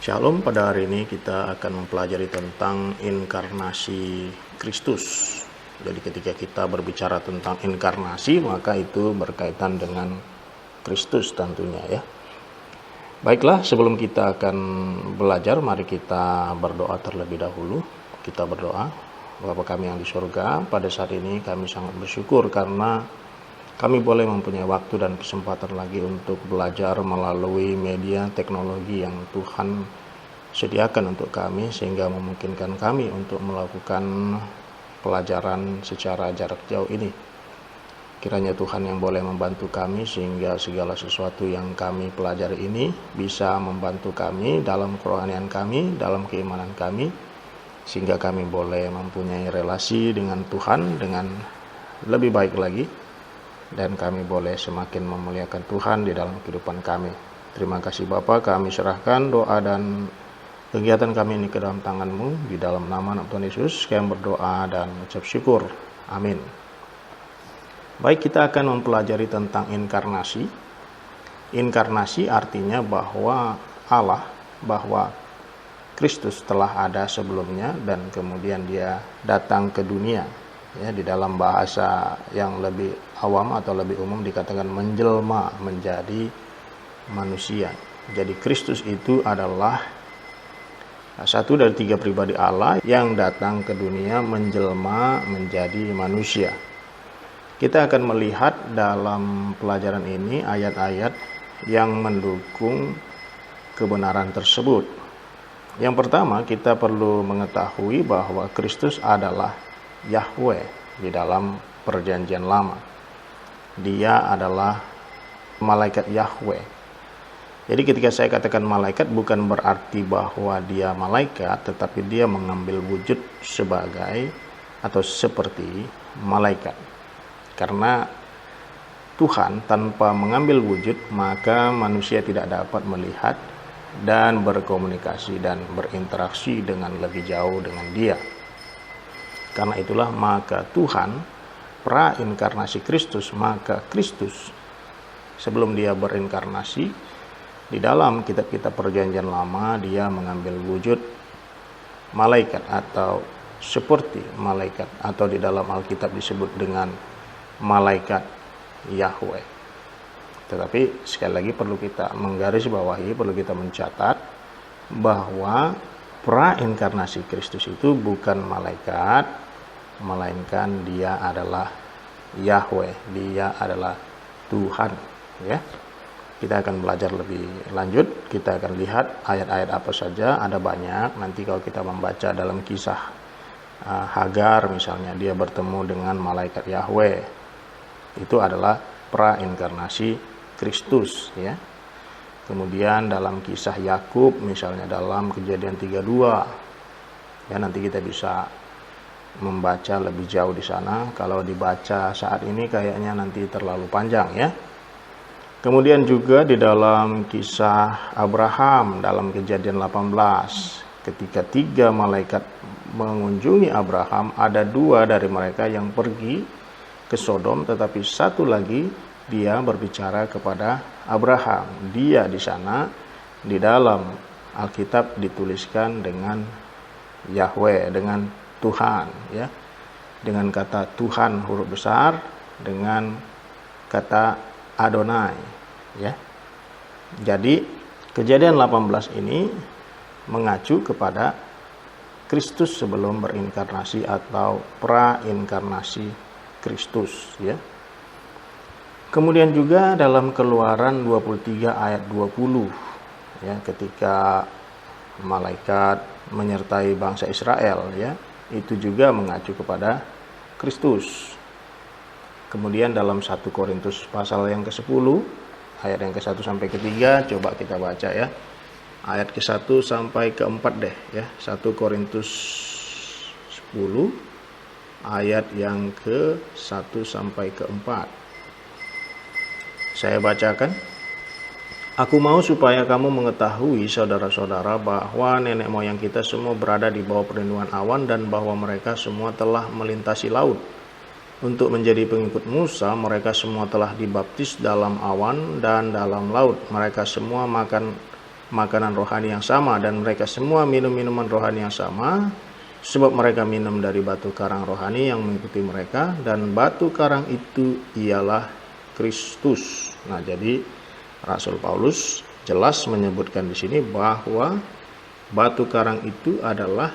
Shalom, pada hari ini kita akan mempelajari tentang inkarnasi Kristus. Jadi ketika kita berbicara tentang inkarnasi, maka itu berkaitan dengan Kristus tentunya ya. Baiklah, sebelum kita akan belajar, mari kita berdoa terlebih dahulu. Kita berdoa. Bapa kami yang di surga, pada saat ini kami sangat bersyukur karena kami boleh mempunyai waktu dan kesempatan lagi untuk belajar melalui media teknologi yang Tuhan sediakan untuk kami, sehingga memungkinkan kami untuk melakukan pelajaran secara jarak jauh ini. Kiranya Tuhan yang boleh membantu kami sehingga segala sesuatu yang kami pelajari ini bisa membantu kami dalam kerohanian kami, dalam keimanan kami, sehingga kami boleh mempunyai relasi dengan Tuhan dengan lebih baik lagi, dan kami boleh semakin memuliakan Tuhan di dalam kehidupan kami. Terima kasih Bapa, kami serahkan doa dan kegiatan kami ini ke dalam tangan-Mu, di dalam nama Tuhan Yesus kami berdoa dan mengucap syukur. Amin. Baik, kita akan mempelajari tentang inkarnasi. Inkarnasi artinya bahwa Kristus telah ada sebelumnya dan kemudian Dia datang ke dunia. Ya, di dalam bahasa yang lebih awam atau lebih umum dikatakan menjelma menjadi manusia. Jadi Kristus itu adalah satu dari tiga pribadi Allah yang datang ke dunia menjelma menjadi manusia. Kita akan melihat dalam pelajaran ini ayat-ayat yang mendukung kebenaran tersebut. Yang pertama, kita perlu mengetahui bahwa Kristus adalah Yahweh di dalam perjanjian lama. Dia adalah malaikat Yahweh. Jadi ketika saya katakan malaikat, bukan berarti bahwa dia malaikat, tetapi dia mengambil wujud sebagai atau seperti malaikat. Karena Tuhan tanpa mengambil wujud, maka manusia tidak dapat melihat dan berkomunikasi dan berinteraksi dengan lebih jauh dengan Dia. Karena itulah maka Tuhan pra-inkarnasi Kristus, maka Kristus sebelum Dia berinkarnasi di dalam kitab-kitab perjanjian lama, Dia mengambil wujud malaikat atau seperti malaikat, atau di dalam Alkitab disebut dengan malaikat Yahweh. Tetapi sekali lagi perlu kita menggarisbawahi, perlu kita mencatat bahwa pra-inkarnasi Kristus itu bukan malaikat, melainkan Dia adalah Yahweh, Dia adalah Tuhan. Ya, kita akan belajar lebih lanjut. Kita akan lihat ayat-ayat apa saja, ada banyak. Nanti kalau kita membaca dalam kisah Hagar misalnya, dia bertemu dengan malaikat Yahweh, itu adalah pra-inkarnasi Kristus. Ya. Kemudian dalam kisah Yakub misalnya, dalam Kejadian 32, ya, nanti kita bisa membaca lebih jauh di sana. Kalau dibaca saat ini kayaknya nanti terlalu panjang ya. Kemudian juga di dalam kisah Abraham dalam Kejadian 18, ketika 3 malaikat mengunjungi Abraham, ada 2 dari mereka yang pergi ke Sodom, tetapi 1 lagi dia berbicara kepada Abraham. Dia di sana di dalam Alkitab dituliskan dengan Yahweh, dengan Tuhan, ya, dengan kata Tuhan huruf besar, dengan kata Adonai, ya. Jadi Kejadian 18 ini mengacu kepada Kristus sebelum berinkarnasi atau pra-inkarnasi Kristus, ya. Kemudian juga dalam Keluaran 23 ayat 20, ya, ketika malaikat menyertai bangsa Israel, ya, itu juga mengacu kepada Kristus. Kemudian dalam 1 Korintus pasal yang ke-10 ayat yang ke-1 sampai ke-3, coba kita baca ya. Ayat ke-1 sampai ke-4 deh ya. 1 Korintus 10 ayat yang ke-1 sampai ke-4. Saya bacakan. Aku mau supaya kamu mengetahui, saudara-saudara, bahwa nenek moyang kita semua berada di bawah perlindungan awan, dan bahwa mereka semua telah melintasi laut. Untuk menjadi pengikut Musa, mereka semua telah dibaptis dalam awan dan dalam laut. Mereka semua makan makanan rohani yang sama, dan mereka semua minum minuman rohani yang sama, sebab mereka minum dari batu karang rohani yang mengikuti mereka, dan batu karang itu ialah Kristus. Nah, jadi Rasul Paulus jelas menyebutkan di sini bahwa batu karang itu adalah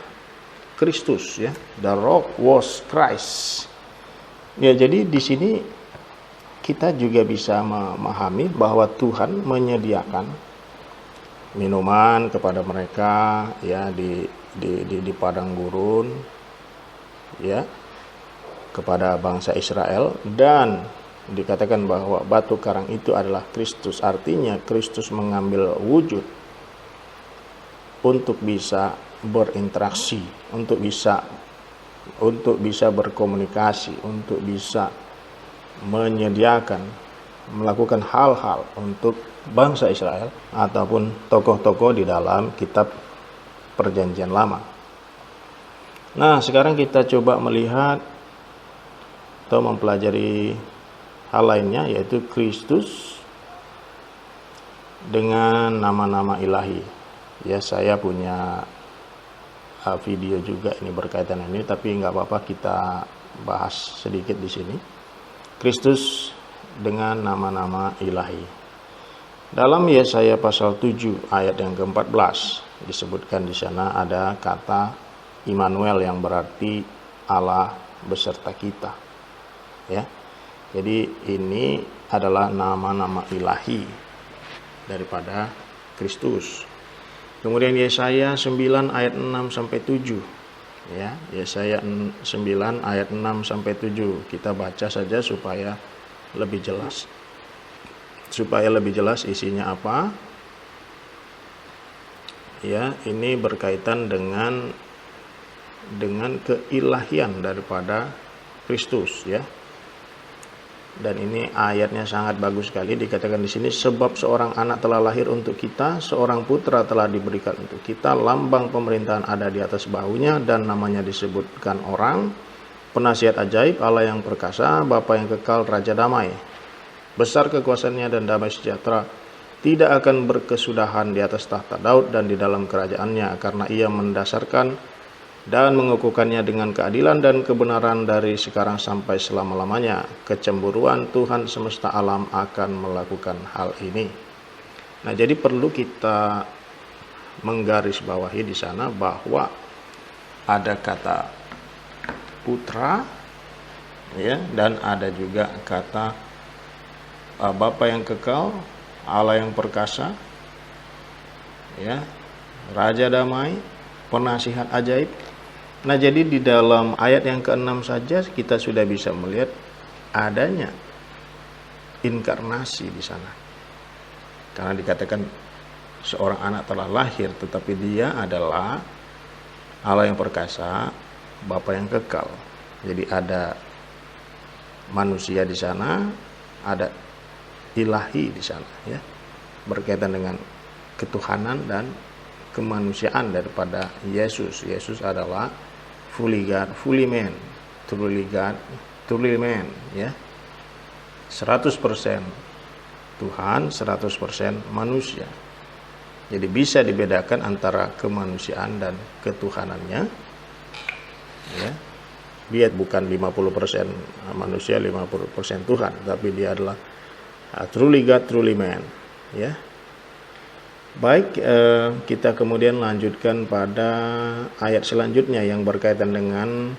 Kristus, ya. The rock was Christ. Ya, jadi di sini kita juga bisa memahami bahwa Tuhan menyediakan minuman kepada mereka, ya, di padang gurun, ya, kepada bangsa Israel, dan dikatakan bahwa batu karang itu adalah Kristus. Artinya Kristus mengambil wujud untuk bisa berinteraksi, untuk bisa berkomunikasi, untuk bisa menyediakan, melakukan hal-hal untuk bangsa Israel ataupun tokoh-tokoh di dalam kitab Perjanjian Lama. Nah, sekarang kita coba melihat atau mempelajari hal lainnya, yaitu Kristus dengan nama-nama ilahi. Ya, saya punya video juga ini berkaitan ini, tapi nggak apa-apa, kita bahas sedikit di sini. Kristus dengan nama-nama ilahi. Dalam Yesaya pasal 7 ayat yang ke-14 disebutkan di sana ada kata Immanuel yang berarti Allah beserta kita. Ya. Jadi ini adalah nama-nama ilahi daripada Kristus. Kemudian Yesaya 9 ayat 6 sampai 7. Ya, Yesaya 9 ayat 6 sampai 7. Kita baca saja supaya lebih jelas. Supaya lebih jelas isinya apa? Ya, ini berkaitan dengan keilahian daripada Kristus, ya. Dan ini ayatnya sangat bagus sekali, dikatakan di sini, sebab seorang anak telah lahir untuk kita, seorang putra telah diberikan untuk kita, lambang pemerintahan ada di atas bahunya, dan namanya disebutkan orang, penasihat ajaib, Allah yang perkasa, Bapa yang kekal, Raja damai. Besar kekuasaannya dan damai sejahtera tidak akan berkesudahan di atas tahta Daud dan di dalam kerajaannya, karena ia mendasarkan dan mengukuhkannya dengan keadilan dan kebenaran dari sekarang sampai selama-lamanya. Kecemburuan Tuhan semesta alam akan melakukan hal ini. Nah, jadi perlu kita menggarisbawahi di sana bahwa ada kata putra, ya, dan ada juga kata Bapa yang kekal, Allah yang perkasa, ya, Raja damai, penasihat ajaib. Nah, jadi di dalam ayat yang ke-6 saja kita sudah bisa melihat adanya inkarnasi di sana. Karena dikatakan seorang anak telah lahir, tetapi dia adalah Allah yang perkasa, Bapa yang kekal. Jadi ada manusia di sana, ada ilahi di sana, ya. Berkaitan dengan ketuhanan dan kemanusiaan daripada Yesus. Yesus adalah fully God, fully man, truly God, truly man, ya. 100% Tuhan, 100% manusia. Jadi bisa dibedakan antara kemanusiaan dan ketuhanannya, ya. Dia bukan 50% manusia, 50% Tuhan, tapi dia adalah truly God, truly man, ya. Baik, kita kemudian lanjutkan pada ayat selanjutnya yang berkaitan dengan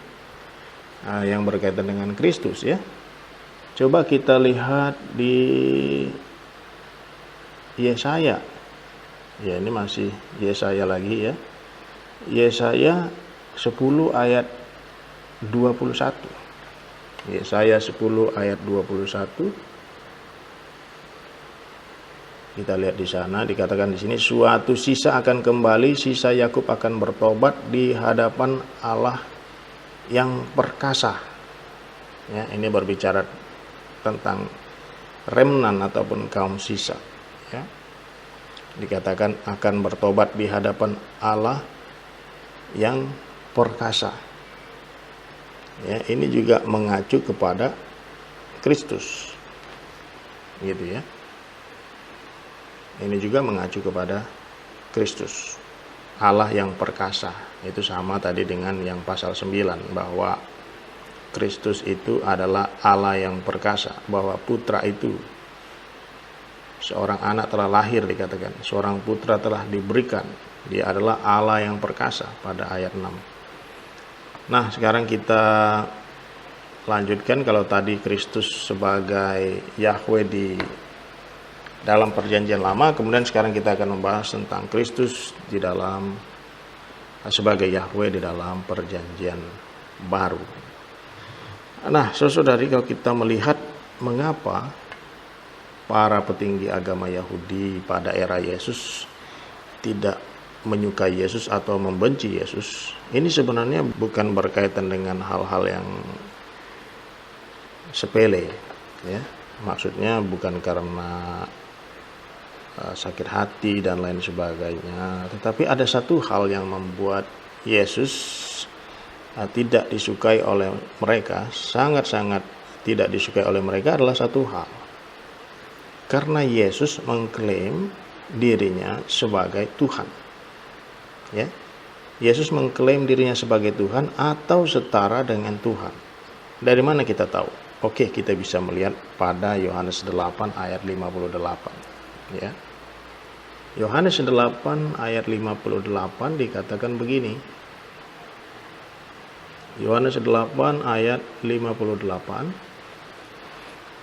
Kristus, ya. Coba kita lihat di Yesaya. Ya, ini masih Yesaya lagi, ya. Yesaya 10 ayat 21. Yesaya 10 ayat 21. Kita lihat di sana, dikatakan di sini, suatu sisa akan kembali, sisa Yakub akan bertobat di hadapan Allah yang perkasa. Ya, ini berbicara tentang remnan ataupun kaum sisa. Ya. Dikatakan akan bertobat di hadapan Allah yang perkasa. Ya, ini juga mengacu kepada Kristus, gitu, ya. Ini juga mengacu kepada Kristus, Allah yang perkasa. Itu sama tadi dengan yang pasal 9, bahwa Kristus itu adalah Allah yang perkasa, bahwa putra itu, seorang anak telah lahir dikatakan, seorang putra telah diberikan, dia adalah Allah yang perkasa pada ayat 6. Nah, sekarang kita lanjutkan. Kalau tadi Kristus sebagai Yahweh di dalam perjanjian lama, kemudian sekarang kita akan membahas tentang Kristus di dalam sebagai Yahweh di dalam perjanjian baru. Nah, saudari, kalau kita melihat mengapa para petinggi agama Yahudi pada era Yesus tidak menyukai Yesus atau membenci Yesus, ini sebenarnya bukan berkaitan dengan hal-hal yang sepele, ya. Maksudnya bukan karena sakit hati dan lain sebagainya, tetapi ada satu hal yang membuat Yesus tidak disukai oleh mereka, sangat-sangat tidak disukai oleh mereka, adalah satu hal. Karena Yesus mengklaim dirinya sebagai Tuhan. Ya. Yesus mengklaim dirinya sebagai Tuhan atau setara dengan Tuhan. Dari mana kita tahu? Oke, kita bisa melihat pada Yohanes 8 ayat 58. Ya. Yohanes 8 ayat 58 dikatakan begini. Yohanes 8 ayat 58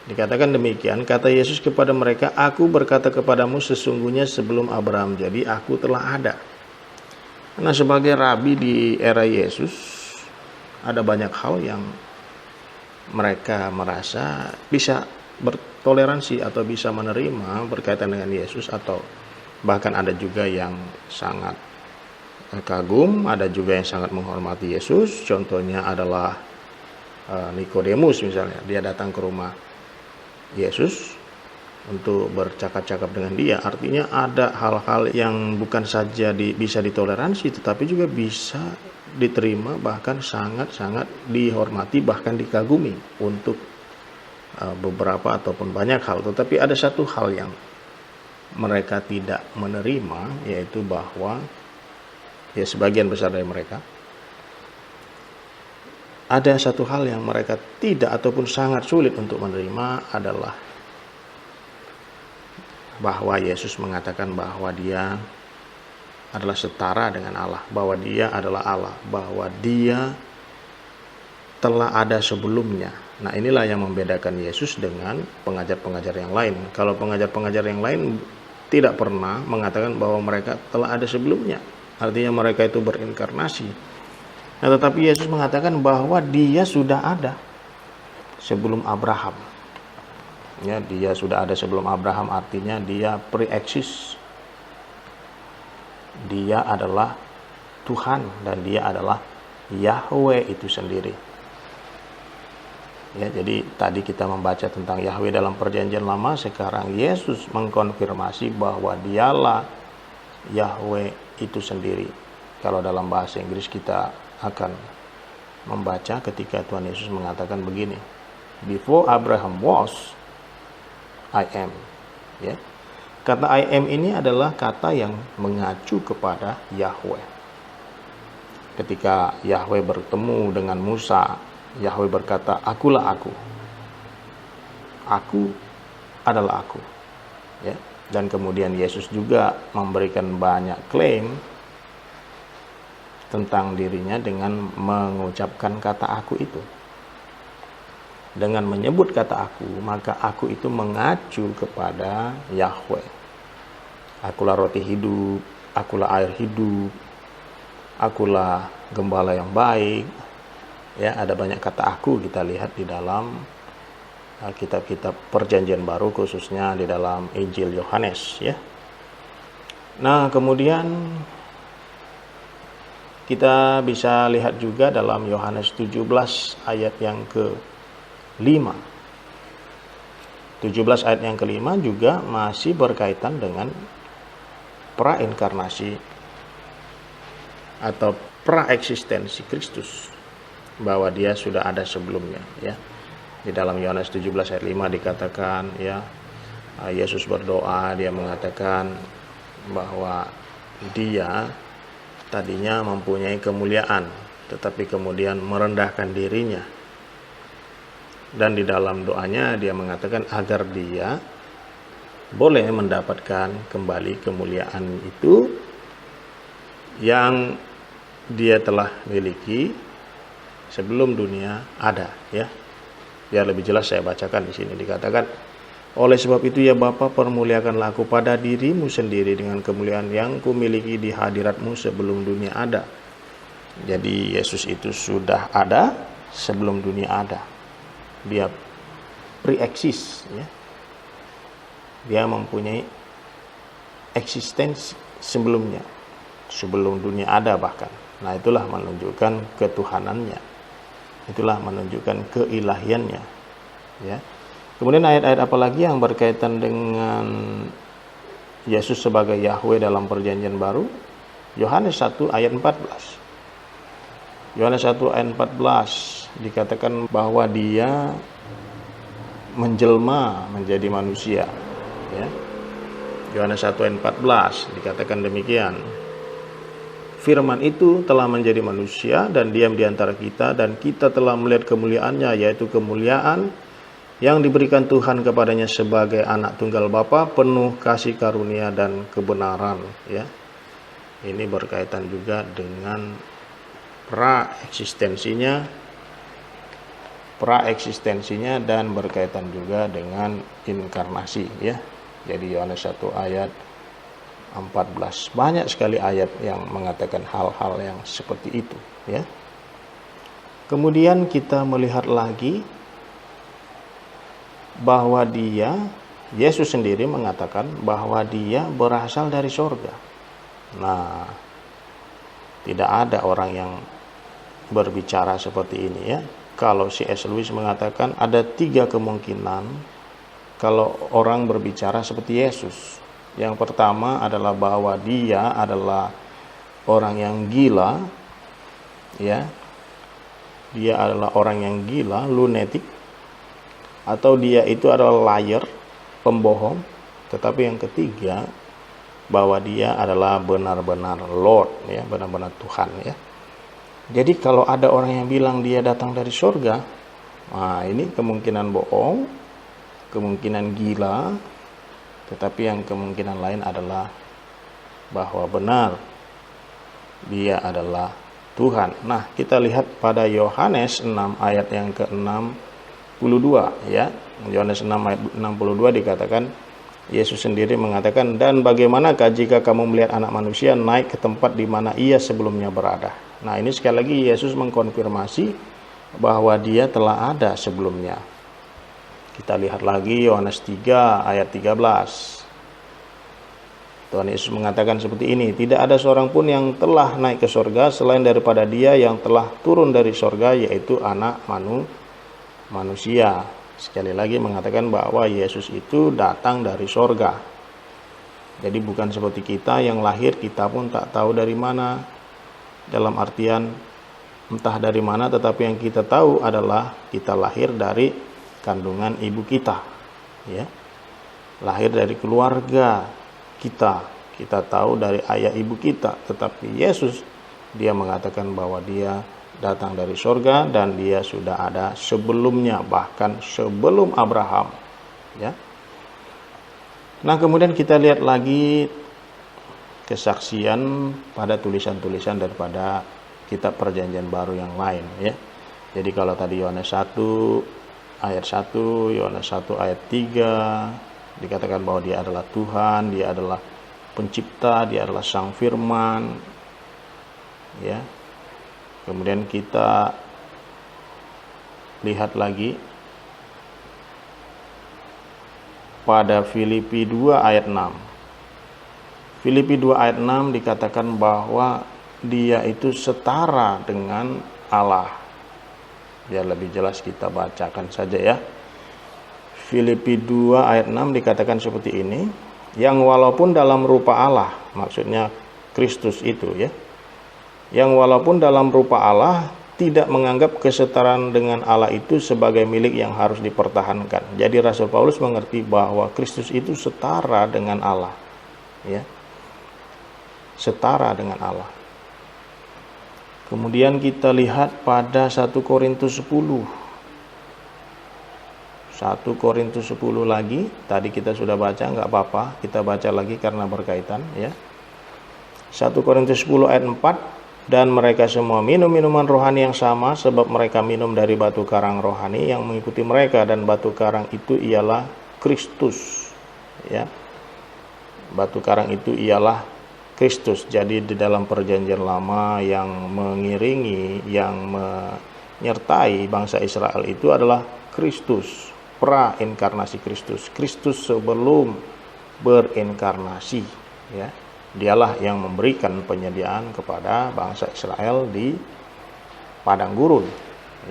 dikatakan demikian, kata Yesus kepada mereka, aku berkata kepadamu sesungguhnya sebelum Abraham jadi, aku telah ada. Nah, sebagai rabi di era Yesus, ada banyak hal yang mereka merasa bisa bertoleransi atau bisa menerima berkaitan dengan Yesus, atau bahkan ada juga yang sangat kagum, ada juga yang sangat menghormati Yesus. Contohnya adalah Nikodemus misalnya, dia datang ke rumah Yesus untuk bercakap-cakap dengan dia. Artinya ada hal-hal yang bukan saja bisa ditoleransi, tetapi juga bisa diterima, bahkan sangat-sangat dihormati, bahkan dikagumi untuk beberapa ataupun banyak hal. Tetapi ada satu hal yang mereka tidak menerima, yaitu bahwa sebagian besar dari mereka, ada satu hal yang mereka tidak ataupun sangat sulit untuk menerima, adalah bahwa Yesus mengatakan bahwa dia adalah setara dengan Allah, bahwa dia adalah Allah, bahwa dia telah ada sebelumnya. Nah, inilah yang membedakan Yesus dengan pengajar-pengajar yang lain. Kalau pengajar-pengajar yang lain tidak pernah mengatakan bahwa mereka telah ada sebelumnya, artinya mereka itu berinkarnasi. Nah, tetapi Yesus mengatakan bahwa dia sudah ada sebelum Abraham. Ya, dia sudah ada sebelum Abraham, artinya dia pre-eksis. Dia adalah Tuhan dan dia adalah Yahweh itu sendiri. Ya, jadi tadi kita membaca tentang Yahweh dalam perjanjian lama, sekarang Yesus mengkonfirmasi bahwa dialah Yahweh itu sendiri. Kalau dalam bahasa Inggris kita akan membaca ketika Tuhan Yesus mengatakan begini, before Abraham was, I am. Ya. Kata I am ini adalah kata yang mengacu kepada Yahweh. Ketika Yahweh bertemu dengan Musa, Yahweh berkata, akulah aku. Aku adalah aku. Ya. Dan kemudian Yesus juga memberikan banyak klaim tentang dirinya dengan mengucapkan kata aku itu. Dengan menyebut kata aku, maka aku itu mengacu kepada Yahweh. Akulah roti hidup, akulah air hidup, akulah gembala yang baik. Ya, ada banyak kata aku kita lihat di dalam kitab-kitab perjanjian baru, khususnya di dalam Injil Yohanes, ya. Nah, kemudian kita bisa lihat juga dalam Yohanes 17 ayat yang ke-5. 17 ayat yang ke-5 juga masih berkaitan dengan prainkarnasi atau praeksistensi Kristus, bahwa dia sudah ada sebelumnya, ya. Di dalam Yohanes 17 ayat 5 dikatakan, ya, Yesus berdoa, dia mengatakan bahwa dia tadinya mempunyai kemuliaan, tetapi kemudian merendahkan dirinya. Dan di dalam doanya dia mengatakan agar dia boleh mendapatkan kembali kemuliaan itu yang dia telah miliki sebelum dunia ada, ya. Biar lebih jelas saya bacakan di sini, dikatakan, oleh sebab itu ya Bapa, permuliakanlah aku pada dirimu sendiri dengan kemuliaan yang kumiliki di hadiratmu sebelum dunia ada. Jadi Yesus itu sudah ada sebelum dunia ada. Dia pre-eksis, ya. Dia mempunyai eksistensi sebelumnya, sebelum dunia ada bahkan. Nah, itulah menunjukkan ketuhanannya. Itulah menunjukkan keilahiannya, ya. Kemudian ayat-ayat apa lagi yang berkaitan dengan Yesus sebagai Yahweh dalam perjanjian baru? Yohanes 1 ayat 14. Yohanes 1 ayat 14 dikatakan bahwa dia menjelma menjadi manusia, ya. Yohanes 1 ayat 14 dikatakan demikian. Firman itu telah menjadi manusia dan diam di antara kita, dan kita telah melihat kemuliaannya, yaitu kemuliaan yang diberikan Tuhan kepadanya sebagai anak tunggal Bapa, penuh kasih karunia dan kebenaran, ya. Ini berkaitan juga dengan praeksistensinya dan berkaitan juga dengan inkarnasi, ya. Jadi Yohanes 1 ayat 14. Banyak sekali ayat yang mengatakan hal-hal yang seperti itu, ya. Kemudian kita melihat lagi bahwa Yesus sendiri mengatakan bahwa dia berasal dari sorga. Nah, tidak ada orang yang berbicara seperti ini, ya. Kalau C.S. Lewis mengatakan ada 3 kemungkinan kalau orang berbicara seperti Yesus. Yang pertama adalah bahwa dia adalah orang yang gila, ya. Dia adalah orang yang gila, lunatic, atau dia itu adalah liar, pembohong. Tetapi yang ketiga, bahwa dia adalah benar-benar Lord, ya, benar-benar Tuhan, ya. Jadi kalau ada orang yang bilang dia datang dari surga, nah ini kemungkinan bohong, kemungkinan gila. Tetapi yang kemungkinan lain adalah bahwa benar dia adalah Tuhan. Nah, kita lihat pada Yohanes 6 ayat yang ke-62, ya. Yohanes 6 ayat 62 dikatakan, Yesus sendiri mengatakan, dan bagaimanakah jika kamu melihat anak manusia naik ke tempat di mana ia sebelumnya berada. Nah, ini sekali lagi Yesus mengkonfirmasi bahwa dia telah ada sebelumnya. Kita lihat lagi Yohanes 3 ayat 13. Tuhan Yesus mengatakan seperti ini, tidak ada seorang pun yang telah naik ke sorga selain daripada dia yang telah turun dari sorga, yaitu anak manusia. Sekali lagi mengatakan bahwa Yesus itu datang dari sorga. Jadi bukan seperti kita yang lahir kita pun tak tahu dari mana. Dalam artian entah dari mana, tetapi yang kita tahu adalah kita lahir dari kandungan ibu kita, ya. Lahir dari keluarga kita tahu dari ayah ibu kita. Tetapi Yesus, dia mengatakan bahwa dia datang dari sorga dan dia sudah ada sebelumnya, bahkan sebelum Abraham, ya. Nah, kemudian kita lihat lagi kesaksian pada tulisan-tulisan daripada kitab perjanjian baru yang lain, ya. Jadi kalau tadi Yohanes 1 ayat 1, Yohanes 1 ayat 3 dikatakan bahwa dia adalah Tuhan, dia adalah pencipta, dia adalah sang firman, ya. Kemudian kita lihat lagi pada Filipi 2 ayat 6. Filipi 2 ayat 6 dikatakan bahwa dia itu setara dengan Allah. Biar lebih jelas kita bacakan saja, ya. Filipi 2 ayat 6 dikatakan seperti ini, yang walaupun dalam rupa Allah, maksudnya Kristus itu, ya. Yang walaupun dalam rupa Allah tidak menganggap kesetaraan dengan Allah itu sebagai milik yang harus dipertahankan. Jadi Rasul Paulus mengerti bahwa Kristus itu setara dengan Allah, ya. setara dengan Allah. Kemudian kita lihat pada 1 Korintus 10. 1 Korintus 10 lagi, tadi kita sudah baca, nggak apa-apa, kita baca lagi karena berkaitan ya. 1 Korintus 10 ayat 4, dan mereka semua minum minuman rohani yang sama, sebab mereka minum dari batu karang rohani yang mengikuti mereka, dan batu karang itu ialah Kristus. Ya. Batu karang itu ialah Kristus. Jadi di dalam perjanjian lama yang mengiringi, yang menyertai bangsa Israel itu adalah Kristus, pra-inkarnasi Kristus. Kristus sebelum berinkarnasi, ya. Dialah yang memberikan penyediaan kepada bangsa Israel di padang gurun,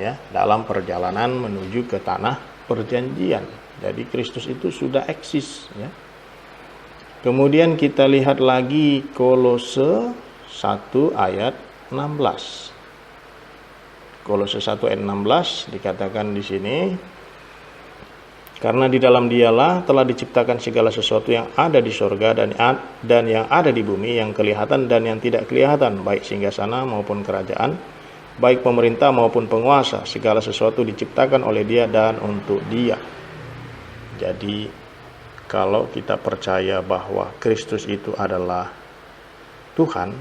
ya, dalam perjalanan menuju ke tanah perjanjian. Jadi Kristus itu sudah eksis, ya. Kemudian kita lihat lagi Kolose 1 ayat 16. Kolose 1 ayat 16 dikatakan di sini, karena di dalam Dialah telah diciptakan segala sesuatu yang ada di sorga dan yang ada di bumi, yang kelihatan dan yang tidak kelihatan, baik singgasana maupun kerajaan, baik pemerintah maupun penguasa. Segala sesuatu diciptakan oleh Dia dan untuk Dia. Jadi kalau kita percaya bahwa Kristus itu adalah Tuhan,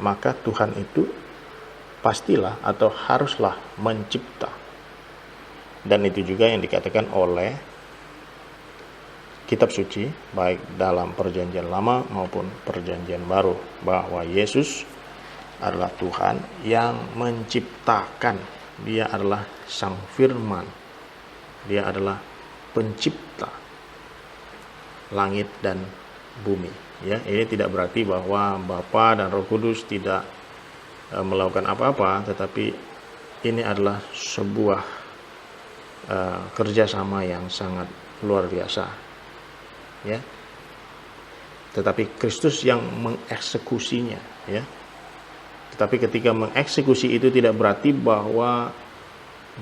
maka Tuhan itu pastilah atau haruslah mencipta. Dan itu juga yang dikatakan oleh kitab suci, baik dalam perjanjian lama maupun perjanjian baru, bahwa Yesus adalah Tuhan yang menciptakan. Dia adalah Sang Firman. Dia adalah pencipta langit dan bumi, ya. Ini tidak berarti bahwa Bapa dan Roh Kudus tidak melakukan apa-apa, tetapi ini adalah sebuah kerjasama yang sangat luar biasa, ya. Tetapi Kristus yang mengeksekusinya, ya. Tetapi ketika mengeksekusi itu tidak berarti bahwa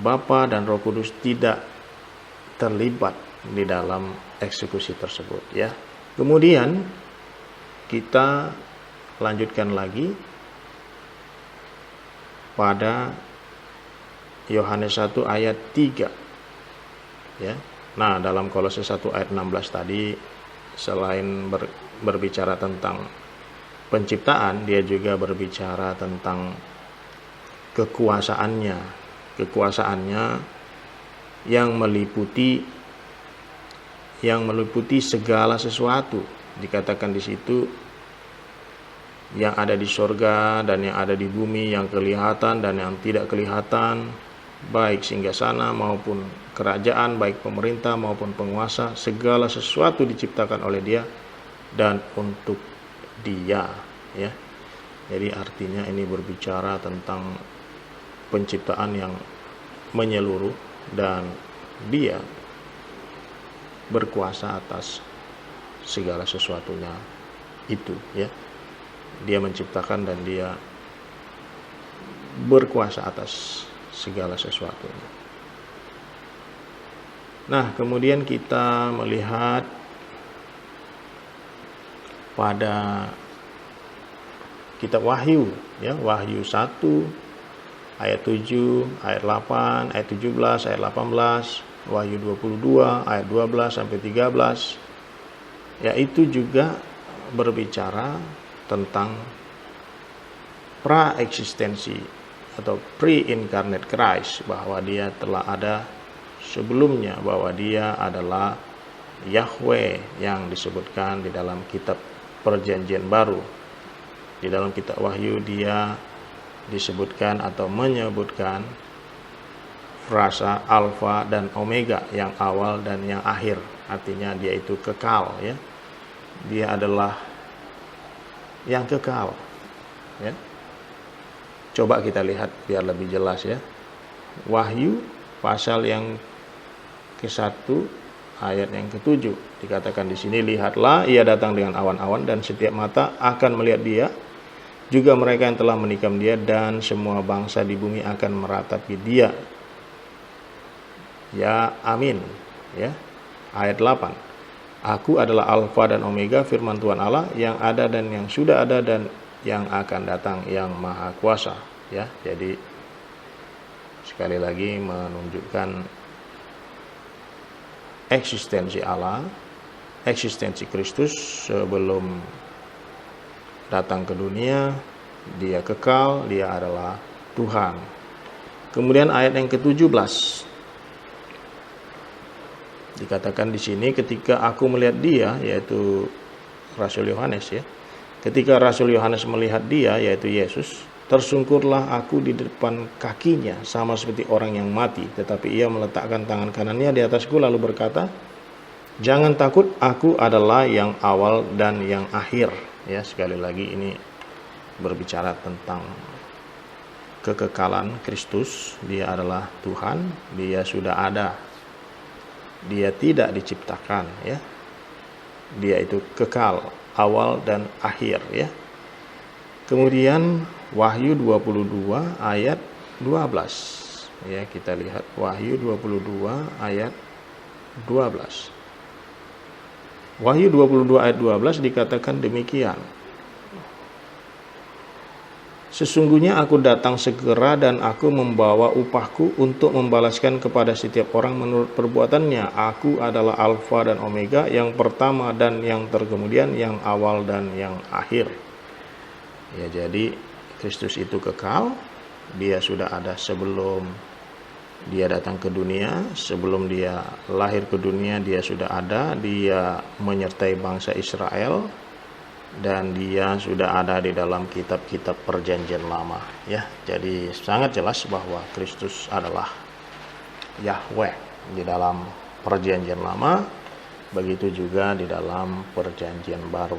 Bapa dan Roh Kudus tidak terlibat di dalam eksekusi tersebut, ya. Kemudian kita lanjutkan lagi pada Yohanes 1 ayat 3, ya. Nah, dalam Kolose 1 ayat 16 tadi, selain berbicara tentang penciptaan, dia juga berbicara tentang kekuasaannya yang meliputi segala sesuatu. Dikatakan di situ yang ada di sorga dan yang ada di bumi, yang kelihatan dan yang tidak kelihatan, baik singgasana maupun kerajaan, baik pemerintah maupun penguasa, segala sesuatu diciptakan oleh Dia dan untuk Dia, ya. Jadi artinya ini berbicara tentang penciptaan yang menyeluruh, dan Dia berkuasa atas segala sesuatunya itu, ya. Dia menciptakan dan Dia berkuasa atas segala sesuatunya. Nah, kemudian kita melihat pada kitab Wahyu, ya, Wahyu 1 ayat 7, ayat 8, ayat 17, ayat 18, Wahyu 22 ayat 12 sampai 13, yaitu juga berbicara tentang pra-eksistensi atau pre-incarnate Christ, bahwa Dia telah ada sebelumnya, bahwa Dia adalah Yahweh yang disebutkan di dalam kitab Perjanjian Baru. Di dalam kitab Wahyu Dia disebutkan atau menyebutkan frasa Alfa dan Omega, yang awal dan yang akhir. Artinya Dia itu kekal, ya. Dia adalah yang kekal, ya. Coba kita lihat biar lebih jelas, ya. Wahyu pasal yang ke-1 ayat yang ke-7 dikatakan di sini, lihatlah Ia datang dengan awan-awan dan setiap mata akan melihat Dia, juga mereka yang telah menikam Dia, dan semua bangsa di bumi akan meratapi Dia. Ya, amin, ya. Ayat 8, Aku adalah Alfa dan Omega, firman Tuhan Allah, yang ada dan yang sudah ada dan yang akan datang, yang maha kuasa. Ya, jadi sekali lagi menunjukkan eksistensi Allah, eksistensi Kristus sebelum datang ke dunia. Dia kekal, dia adalah Tuhan. Kemudian ayat yang ke-17 dikatakan di sini, ketika aku melihat dia, yaitu Rasul Yohanes ya. Ketika Rasul Yohanes melihat dia, yaitu Yesus, tersungkurlah aku di depan kakinya, sama seperti orang yang mati. Tetapi ia meletakkan tangan kanannya di atasku, lalu berkata, jangan takut, aku adalah yang awal dan yang akhir. Ya, sekali lagi ini berbicara tentang kekekalan Kristus. Dia adalah Tuhan, dia sudah ada. Dia tidak diciptakan ya. Dia itu kekal, awal dan akhir ya. Kemudian Wahyu 22 ayat 12. Ya, kita lihat Wahyu 22 ayat 12. Wahyu 22 ayat 12 dikatakan demikian. Sesungguhnya aku datang segera dan aku membawa upahku untuk membalaskan kepada setiap orang menurut perbuatannya. Aku adalah Alfa dan Omega, yang pertama dan yang terkemudian, yang awal dan yang akhir. Ya, jadi Kristus itu kekal. Dia sudah ada sebelum dia datang ke dunia. Sebelum dia lahir ke dunia, dia sudah ada. Dia menyertai bangsa Israel. Dan dia sudah ada di dalam kitab-kitab perjanjian lama ya. Jadi sangat jelas bahwa Kristus adalah Yahweh di dalam perjanjian lama, begitu juga di dalam perjanjian baru.